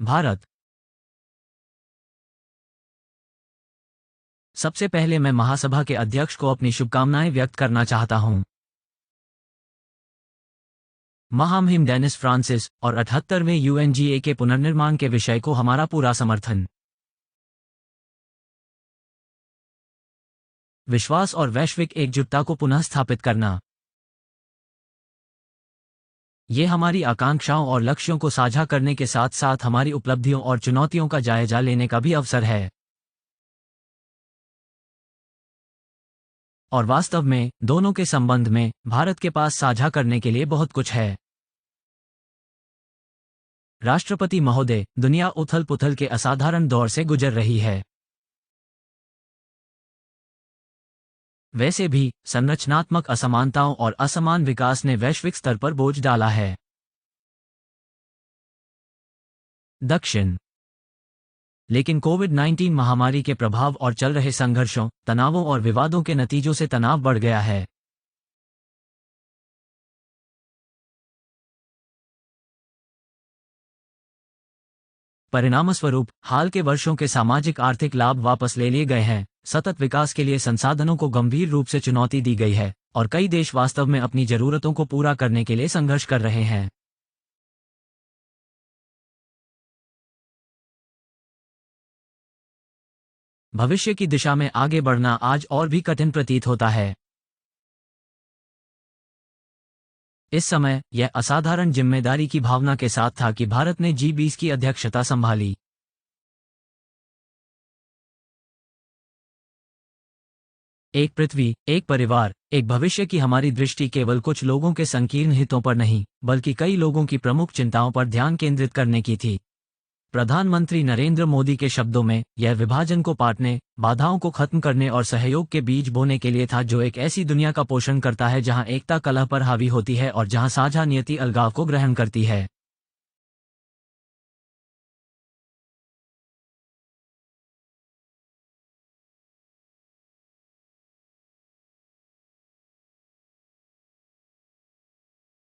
भारत। सबसे पहले मैं महासभा के अध्यक्ष को अपनी शुभकामनाएं व्यक्त करना चाहता हूं। महामहिम डेनिस फ्रांसिस और 78वें यूएनजीए के पुनर्निर्माण के विषय को हमारा पूरा समर्थन। विश्वास और वैश्विक एकजुटता को पुनः स्थापित करना। ये हमारी आकांक्षाओं और लक्ष्यों को साझा करने के साथ साथ हमारी उपलब्धियों और चुनौतियों का जायजा लेने का भी अवसर है। और वास्तव में दोनों के संबंध में भारत के पास साझा करने के लिए बहुत कुछ है। राष्ट्रपति महोदय, दुनिया उथल पुथल के असाधारण दौर से गुजर रही है। वैसे भी संरचनात्मक असमानताओं और असमान विकास ने वैश्विक स्तर पर बोझ डाला है। दक्षिण। लेकिन कोविड-19 महामारी के प्रभाव और चल रहे संघर्षों, तनावों और विवादों के नतीजों से तनाव बढ़ गया है। परिणामस्वरूप हाल के वर्षों के सामाजिक आर्थिक लाभ वापस ले लिए गए हैं। सतत विकास के लिए संसाधनों को गंभीर रूप से चुनौती दी गई है और कई देश वास्तव में अपनी जरूरतों को पूरा करने के लिए संघर्ष कर रहे हैं। भविष्य की दिशा में आगे बढ़ना आज और भी कठिन प्रतीत होता है। इस समय यह असाधारण जिम्मेदारी की भावना के साथ था कि भारत ने G20 की अध्यक्षता संभाली। एक पृथ्वी, एक परिवार, एक भविष्य की हमारी दृष्टि केवल कुछ लोगों के संकीर्ण हितों पर नहीं, बल्कि कई लोगों की प्रमुख चिंताओं पर ध्यान केंद्रित करने की थी। प्रधानमंत्री नरेंद्र मोदी के शब्दों में, यह विभाजन को पाटने, बाधाओं को खत्म करने और सहयोग के बीज बोने के लिए था जो एक ऐसी दुनिया का पोषण करता है जहां एकता कलह पर हावी होती है और जहां साझा नियति अलगाव को ग्रहण करती है।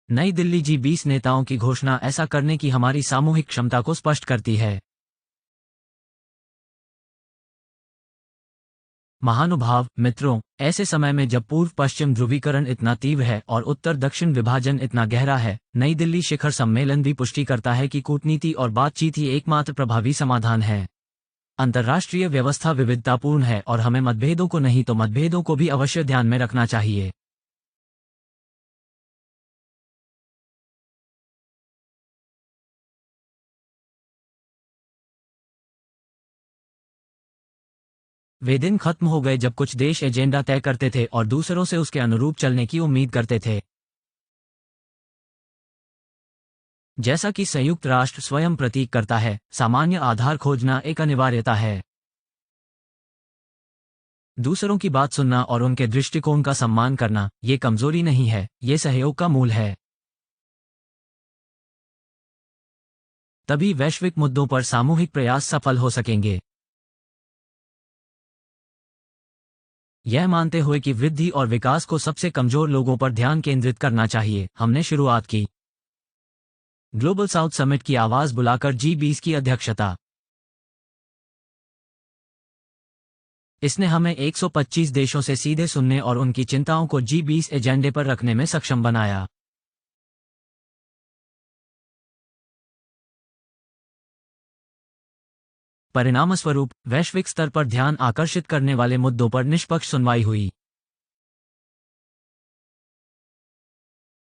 नई दिल्ली G20 नेताओं की घोषणा ऐसा करने की हमारी सामूहिक क्षमता को स्पष्ट करती है। महानुभाव मित्रों, ऐसे समय में जब पूर्व पश्चिम ध्रुवीकरण इतना तीव्र है और उत्तर दक्षिण विभाजन इतना गहरा है, नई दिल्ली शिखर सम्मेलन भी पुष्टि करता है कि कूटनीति और बातचीत ही एकमात्र प्रभावी समाधान है। अंतर्राष्ट्रीय व्यवस्था विविधतापूर्ण है और हमें मतभेदों को नहीं तो मतभेदों को भी अवश्य ध्यान में रखना चाहिए। वे दिन खत्म हो गए जब कुछ देश एजेंडा तय करते थे और दूसरों से उसके अनुरूप चलने की उम्मीद करते थे। जैसा कि संयुक्त राष्ट्र स्वयं प्रतीक करता है, सामान्य आधार खोजना एक अनिवार्यता है। दूसरों की बात सुनना और उनके दृष्टिकोण का सम्मान करना, ये कमजोरी नहीं है, ये सहयोग का मूल है। तभी वैश्विक मुद्दों पर सामूहिक प्रयास सफल हो सकेंगे। यह मानते हुए कि वृद्धि और विकास को सबसे कमजोर लोगों पर ध्यान केंद्रित करना चाहिए, हमने शुरुआत की ग्लोबल साउथ समिट की आवाज बुलाकर G20 की अध्यक्षता। इसने हमें 125 देशों से सीधे सुनने और उनकी चिंताओं को G20 एजेंडे पर रखने में सक्षम बनाया। परिणामस्वरूप वैश्विक स्तर पर ध्यान आकर्षित करने वाले मुद्दों पर निष्पक्ष सुनवाई हुई।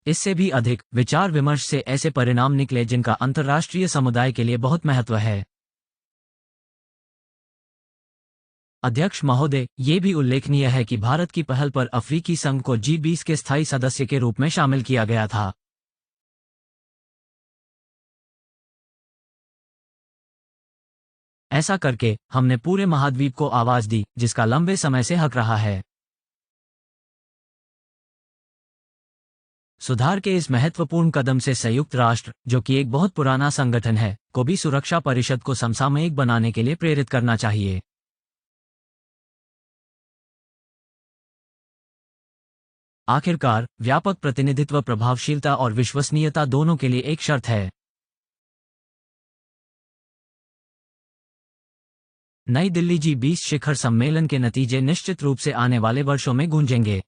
इससे भी अधिक विचार विमर्श से ऐसे परिणाम निकले जिनका अंतर्राष्ट्रीय समुदाय के लिए बहुत महत्व है। अध्यक्ष महोदय, ये भी उल्लेखनीय है कि भारत की पहल पर अफ्रीकी संघ को G20 के स्थायी सदस्य के रूप में शामिल किया गया था। ऐसा करके हमने पूरे महाद्वीप को आवाज दी जिसका लंबे समय से हक रहा है। सुधार के इस महत्वपूर्ण कदम से संयुक्त राष्ट्र, जो कि एक बहुत पुराना संगठन है, को भी सुरक्षा परिषद को समसामयिक बनाने के लिए प्रेरित करना चाहिए। आखिरकार, व्यापक प्रतिनिधित्व प्रभावशीलता और विश्वसनीयता दोनों के लिए एक शर्त है। नई दिल्ली G20 शिखर सम्मेलन के नतीजे निश्चित रूप से आने वाले वर्षों में गूंजेंगे।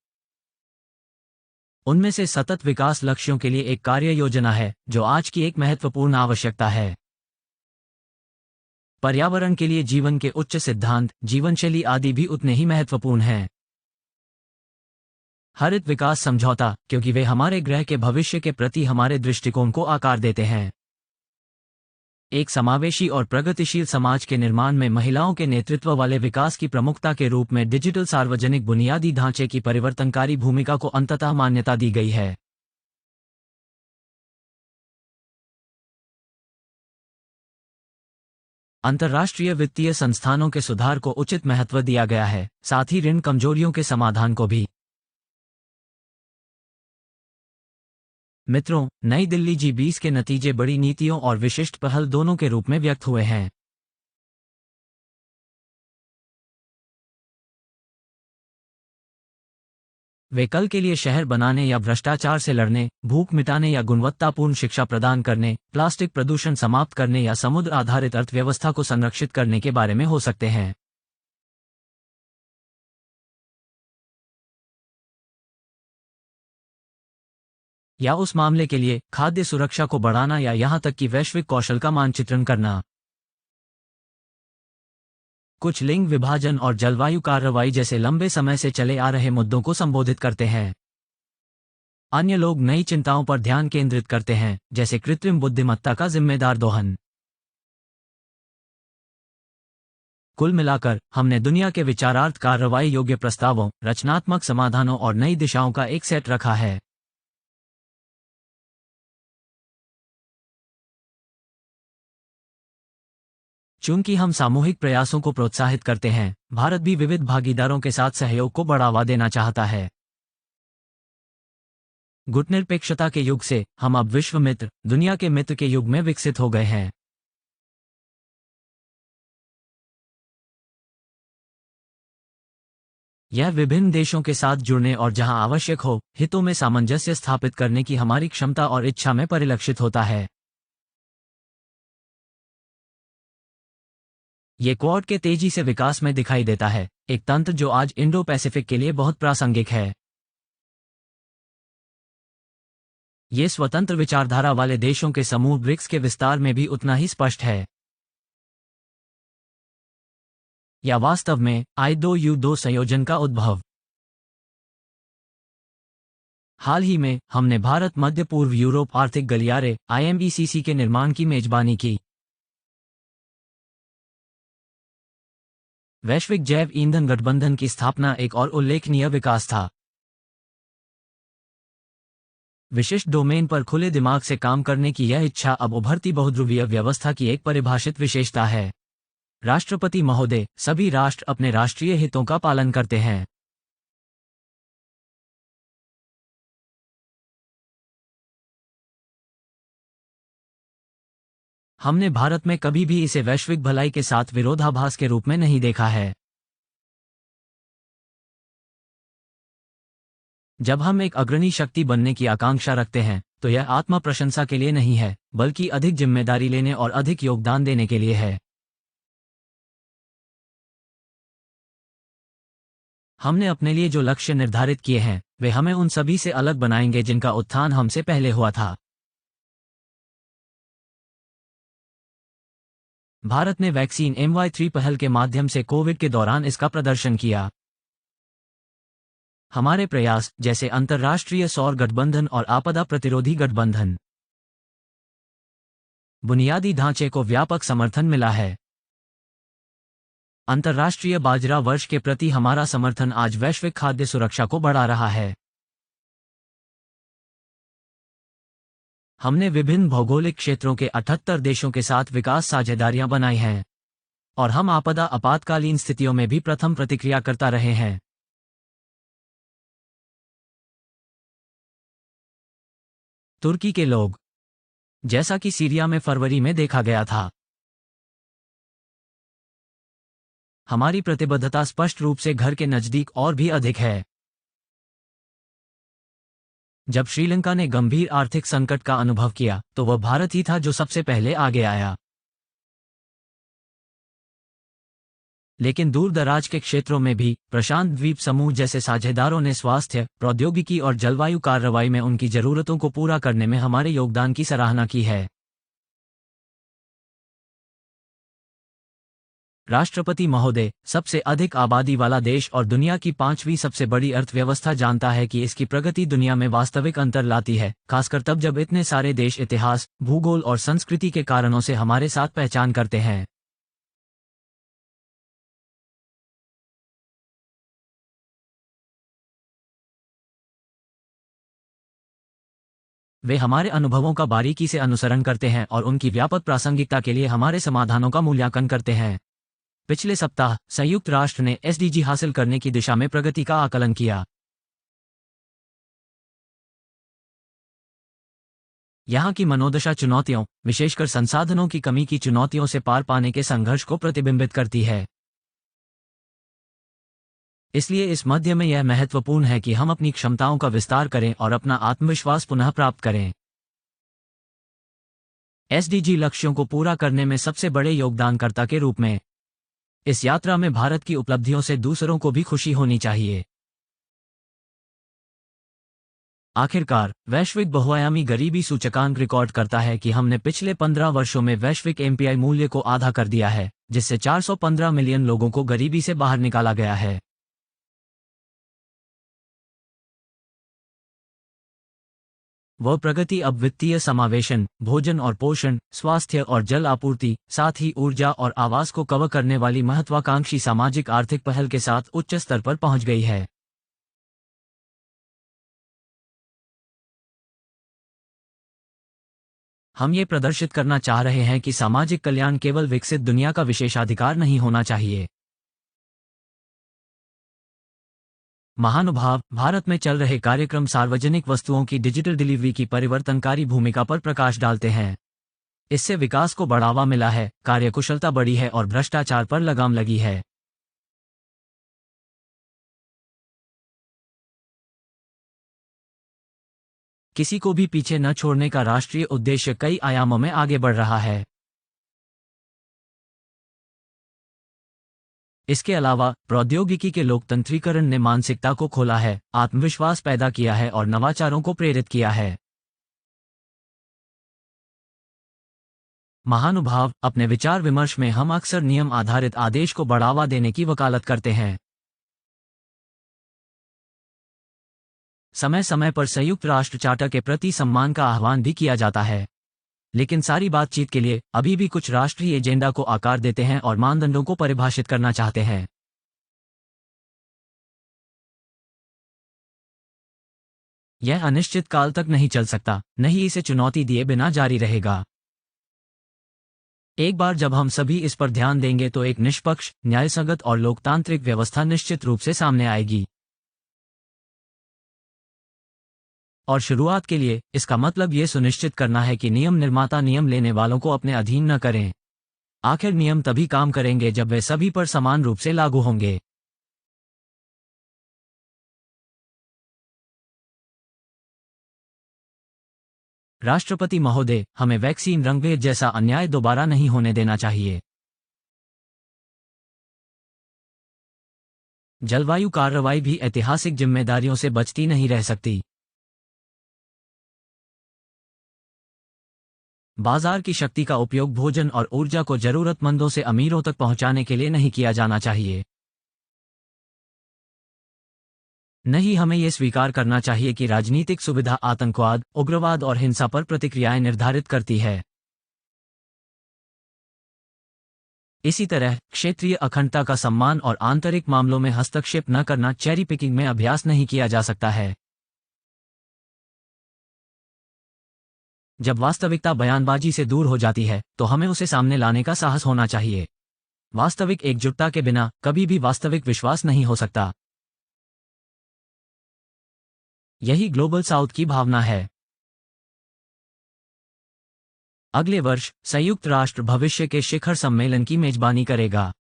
उनमें से सतत विकास लक्ष्यों के लिए एक कार्य योजना है, जो आज की एक महत्वपूर्ण आवश्यकता है। पर्यावरण के लिए जीवन के उच्च सिद्धांत, जीवनशैली आदि भी उतने ही महत्वपूर्ण हैं। हरित विकास समझौता, क्योंकि वे हमारे ग्रह के भविष्य के प्रति हमारे दृष्टिकोण को आकार देते हैं। एक समावेशी और प्रगतिशील समाज के निर्माण में महिलाओं के नेतृत्व वाले विकास की प्रमुखता के रूप में डिजिटल सार्वजनिक बुनियादी ढांचे की परिवर्तनकारी भूमिका को अंततः मान्यता दी गई है। अंतर्राष्ट्रीय वित्तीय संस्थानों के सुधार को उचित महत्व दिया गया है, साथ ही ऋण कमजोरियों के समाधान को भी। मित्रों, नई दिल्ली G20 के नतीजे बड़ी नीतियों और विशिष्ट पहल दोनों के रूप में व्यक्त हुए हैं। वे कल के लिए शहर बनाने या भ्रष्टाचार से लड़ने, भूख मिटाने या गुणवत्तापूर्ण शिक्षा प्रदान करने, प्लास्टिक प्रदूषण समाप्त करने या समुद्र आधारित अर्थव्यवस्था को संरक्षित करने के बारे में हो सकते हैं। या उस मामले के लिए खाद्य सुरक्षा को बढ़ाना या यहां तक कि वैश्विक कौशल का मानचित्रण करना। कुछ लिंग विभाजन और जलवायु कार्रवाई जैसे लंबे समय से चले आ रहे मुद्दों को संबोधित करते हैं। अन्य लोग नई चिंताओं पर ध्यान केंद्रित करते हैं, जैसे कृत्रिम बुद्धिमत्ता का जिम्मेदार दोहन। कुल मिलाकर हमने दुनिया के विचारार्थ कार्रवाई योग्य प्रस्तावों, रचनात्मक समाधानों और नई दिशाओं का एक सेट रखा है। चूंकि हम सामूहिक प्रयासों को प्रोत्साहित करते हैं, भारत भी विविध भागीदारों के साथ सहयोग को बढ़ावा देना चाहता है। गुटनिरपेक्षता के युग से हम अब विश्व मित्र, दुनिया के मित्र के युग में विकसित हो गए हैं। यह विभिन्न देशों के साथ जुड़ने और जहां आवश्यक हो, हितों में सामंजस्य स्थापित करने की हमारी क्षमता और इच्छा में परिलक्षित होता है। ये क्वाड के तेजी से विकास में दिखाई देता है, एक तंत्र जो आज इंडो पैसिफिक के लिए बहुत प्रासंगिक है। ये स्वतंत्र विचारधारा वाले देशों के समूह ब्रिक्स के विस्तार में भी उतना ही स्पष्ट है। या वास्तव में I2U2 संयोजन का उद्भव। हाल ही में हमने भारत मध्य पूर्व यूरोप आर्थिक गलियारे IMECC के निर्माण की मेजबानी की। वैश्विक जैव ईंधन गठबंधन की स्थापना एक और उल्लेखनीय विकास था। विशिष्ट डोमेन पर खुले दिमाग से काम करने की यह इच्छा अब उभरती बहुध्रुवीय व्यवस्था की एक परिभाषित विशेषता है। राष्ट्रपति महोदय, सभी राष्ट्र अपने राष्ट्रीय हितों का पालन करते हैं। हमने भारत में कभी भी इसे वैश्विक भलाई के साथ विरोधाभास के रूप में नहीं देखा है। जब हम एक अग्रणी शक्ति बनने की आकांक्षा रखते हैं, तो यह आत्म प्रशंसा के लिए नहीं है, बल्कि अधिक जिम्मेदारी लेने और अधिक योगदान देने के लिए है। हमने अपने लिए जो लक्ष्य निर्धारित किए हैं, वे हमें उन सभी से अलग बनाएंगे जिनका उत्थान हमसे पहले हुआ था। भारत ने वैक्सीन MY3 पहल के माध्यम से कोविड के दौरान इसका प्रदर्शन किया। हमारे प्रयास, जैसे अंतर्राष्ट्रीय सौर गठबंधन और आपदा प्रतिरोधी गठबंधन, बुनियादी ढांचे को व्यापक समर्थन मिला है। अंतर्राष्ट्रीय बाजरा वर्ष के प्रति हमारा समर्थन आज वैश्विक खाद्य सुरक्षा को बढ़ा रहा है। हमने विभिन्न भौगोलिक क्षेत्रों के 78 देशों के साथ विकास साझेदारियां बनाई हैं, और हम आपदा आपातकालीन स्थितियों में भी प्रथम प्रतिक्रिया करता रहे हैं। तुर्की के लोग, जैसा कि सीरिया में फरवरी में देखा गया था, हमारी प्रतिबद्धता स्पष्ट रूप से घर के नजदीक और भी अधिक है। जब श्रीलंका ने गंभीर आर्थिक संकट का अनुभव किया, तो वह भारत ही था जो सबसे पहले आगे आया। लेकिन दूर दराज के क्षेत्रों में भी प्रशांत द्वीप समूह जैसे साझेदारों ने स्वास्थ्य, प्रौद्योगिकी और जलवायु कार्रवाई में उनकी जरूरतों को पूरा करने में हमारे योगदान की सराहना की है। राष्ट्रपति महोदय, सबसे अधिक आबादी वाला देश और दुनिया की 5वीं सबसे बड़ी अर्थव्यवस्था जानता है कि इसकी प्रगति दुनिया में वास्तविक अंतर लाती है, खासकर तब जब इतने सारे देश इतिहास, भूगोल और संस्कृति के कारणों से हमारे साथ पहचान करते हैं। वे हमारे अनुभवों का बारीकी से अनुसरण करते हैं और उनकी व्यापक प्रासंगिकता के लिए हमारे समाधानों का मूल्यांकन करते हैं। पिछले सप्ताह संयुक्त राष्ट्र ने एसडीजी हासिल करने की दिशा में प्रगति का आकलन किया। यहाँ की मनोदशा चुनौतियों, विशेषकर संसाधनों की कमी की चुनौतियों से पार पाने के संघर्ष को प्रतिबिंबित करती है। इसलिए इस मध्य में यह महत्वपूर्ण है कि हम अपनी क्षमताओं का विस्तार करें और अपना आत्मविश्वास पुनः प्राप्त करें। एसडीजी लक्ष्यों को पूरा करने में सबसे बड़े योगदानकर्ता के रूप में इस यात्रा में भारत की उपलब्धियों से दूसरों को भी खुशी होनी चाहिए। आखिरकार, वैश्विक बहुआयामी गरीबी सूचकांक रिकॉर्ड करता है कि हमने पिछले 15 वर्षों में वैश्विक एमपीआई मूल्य को आधा कर दिया है, जिससे 415 मिलियन लोगों को गरीबी से बाहर निकाला गया है। वह प्रगति अब वित्तीय समावेशन, भोजन और पोषण, स्वास्थ्य और जल आपूर्ति, साथ ही ऊर्जा और आवास को कवर करने वाली महत्वाकांक्षी सामाजिक आर्थिक पहल के साथ उच्च स्तर पर पहुंच गई है। हम ये प्रदर्शित करना चाह रहे हैं कि सामाजिक कल्याण केवल विकसित दुनिया का विशेषाधिकार नहीं होना चाहिए। महानुभाव, भारत में चल रहे कार्यक्रम सार्वजनिक वस्तुओं की डिजिटल डिलीवरी की परिवर्तनकारी भूमिका पर प्रकाश डालते हैं। इससे विकास को बढ़ावा मिला है, कार्यकुशलता बढ़ी है और भ्रष्टाचार पर लगाम लगी है। किसी को भी पीछे न छोड़ने का राष्ट्रीय उद्देश्य कई आयामों में आगे बढ़ रहा है। इसके अलावा प्रौद्योगिकी के लोकतंत्रीकरण ने मानसिकता को खोला है, आत्मविश्वास पैदा किया है और नवाचारों को प्रेरित किया है। महानुभाव, अपने विचार विमर्श में हम अक्सर नियम आधारित आदेश को बढ़ावा देने की वकालत करते हैं। समय समय पर संयुक्त राष्ट्र चार्टर के प्रति सम्मान का आह्वान भी किया जाता है, लेकिन सारी बातचीत के लिए अभी भी कुछ राष्ट्रीय एजेंडा को आकार देते हैं और मानदंडों को परिभाषित करना चाहते हैं। यह अनिश्चित काल तक नहीं चल सकता, नहीं इसे चुनौती दिए बिना जारी रहेगा। एक बार जब हम सभी इस पर ध्यान देंगे तो एक निष्पक्ष, न्यायसंगत और लोकतांत्रिक व्यवस्था निश्चित रूप से सामने आएगी। और शुरुआत के लिए इसका मतलब ये सुनिश्चित करना है कि नियम निर्माता नियम लेने वालों को अपने अधीन न करें। आखिर नियम तभी काम करेंगे जब वे सभी पर समान रूप से लागू होंगे। राष्ट्रपति महोदय, हमें वैक्सीन रंगभेद जैसा अन्याय दोबारा नहीं होने देना चाहिए। जलवायु कार्रवाई भी ऐतिहासिक जिम्मेदारियों से बचती नहीं रह सकती। बाजार की शक्ति का उपयोग भोजन और ऊर्जा को जरूरतमंदों से अमीरों तक पहुंचाने के लिए नहीं किया जाना चाहिए। नहीं, हमें यह स्वीकार करना चाहिए कि राजनीतिक सुविधा आतंकवाद, उग्रवाद और हिंसा पर प्रतिक्रियाएं निर्धारित करती है। इसी तरह क्षेत्रीय अखंडता का सम्मान और आंतरिक मामलों में हस्तक्षेप न करना चेरी पिकिंग में अभ्यास नहीं किया जा सकता है। जब वास्तविकता बयानबाजी से दूर हो जाती है तो हमें उसे सामने लाने का साहस होना चाहिए। वास्तविक एकजुटता के बिना कभी भी वास्तविक विश्वास नहीं हो सकता। यही ग्लोबल साउथ की भावना है। अगले वर्ष संयुक्त राष्ट्र भविष्य के शिखर सम्मेलन की मेजबानी करेगा।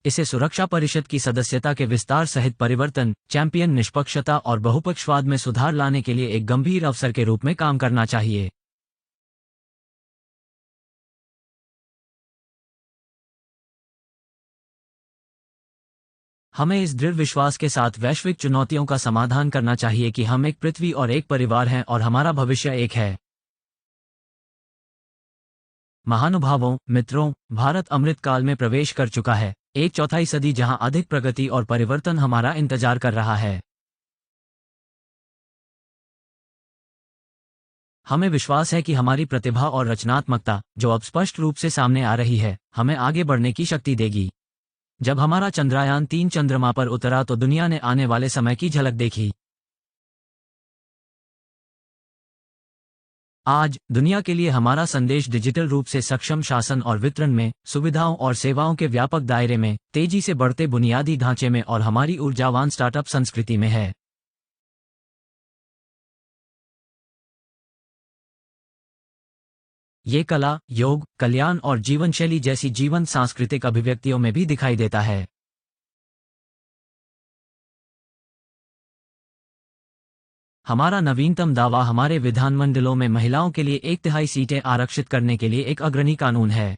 इसे सुरक्षा परिषद की सदस्यता के विस्तार सहित परिवर्तन, चैंपियन निष्पक्षता और बहुपक्षवाद में सुधार लाने के लिए एक गंभीर अवसर के रूप में काम करना चाहिए। हमें इस दृढ़ विश्वास के साथ वैश्विक चुनौतियों का समाधान करना चाहिए कि हम एक पृथ्वी और एक परिवार हैं और हमारा भविष्य एक है। महानुभावों, मित्रों, भारत अमृत काल में प्रवेश कर चुका है, एक चौथाई सदी जहां अधिक प्रगति और परिवर्तन हमारा इंतजार कर रहा है। हमें विश्वास है कि हमारी प्रतिभा और रचनात्मकता, जो अब स्पष्ट रूप से सामने आ रही है, हमें आगे बढ़ने की शक्ति देगी। जब हमारा चंद्रयान-3 चंद्रमा पर उतरा तो दुनिया ने आने वाले समय की झलक देखी। आज दुनिया के लिए हमारा संदेश डिजिटल रूप से सक्षम शासन और वितरण में, सुविधाओं और सेवाओं के व्यापक दायरे में, तेजी से बढ़ते बुनियादी ढांचे में और हमारी ऊर्जावान स्टार्टअप संस्कृति में है। ये कला, योग, कल्याण और जीवनशैली जैसी जीवंत सांस्कृतिक अभिव्यक्तियों में भी दिखाई देता है। हमारा नवीनतम दावा हमारे विधानमंडलों में महिलाओं के लिए 1/3 सीटें आरक्षित करने के लिए एक अग्रणी कानून है।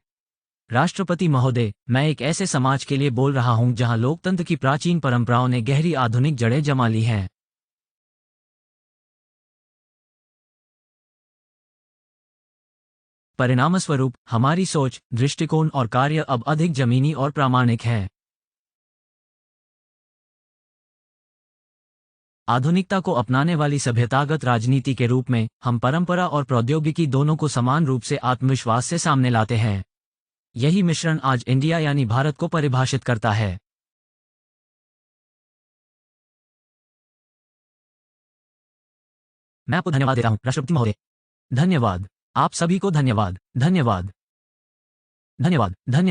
राष्ट्रपति महोदय, मैं एक ऐसे समाज के लिए बोल रहा हूं जहां लोकतंत्र की प्राचीन परंपराओं ने गहरी आधुनिक जड़ें जमा ली हैं। परिणामस्वरूप हमारी सोच, दृष्टिकोण और कार्य अब अधिक जमीनी और प्रामाणिक हैं। आधुनिकता को अपनाने वाली सभ्यतागत राजनीति के रूप में हम परंपरा और प्रौद्योगिकी दोनों को समान रूप से आत्मविश्वास से सामने लाते हैं। यही मिश्रण आज इंडिया यानी भारत को परिभाषित करता है। मैं आपको धन्यवाद देता हूं, राष्ट्रपति महोदय। धन्यवाद। आप सभी को धन्यवाद। धन्यवाद। धन्यवाद। धन्यवाद।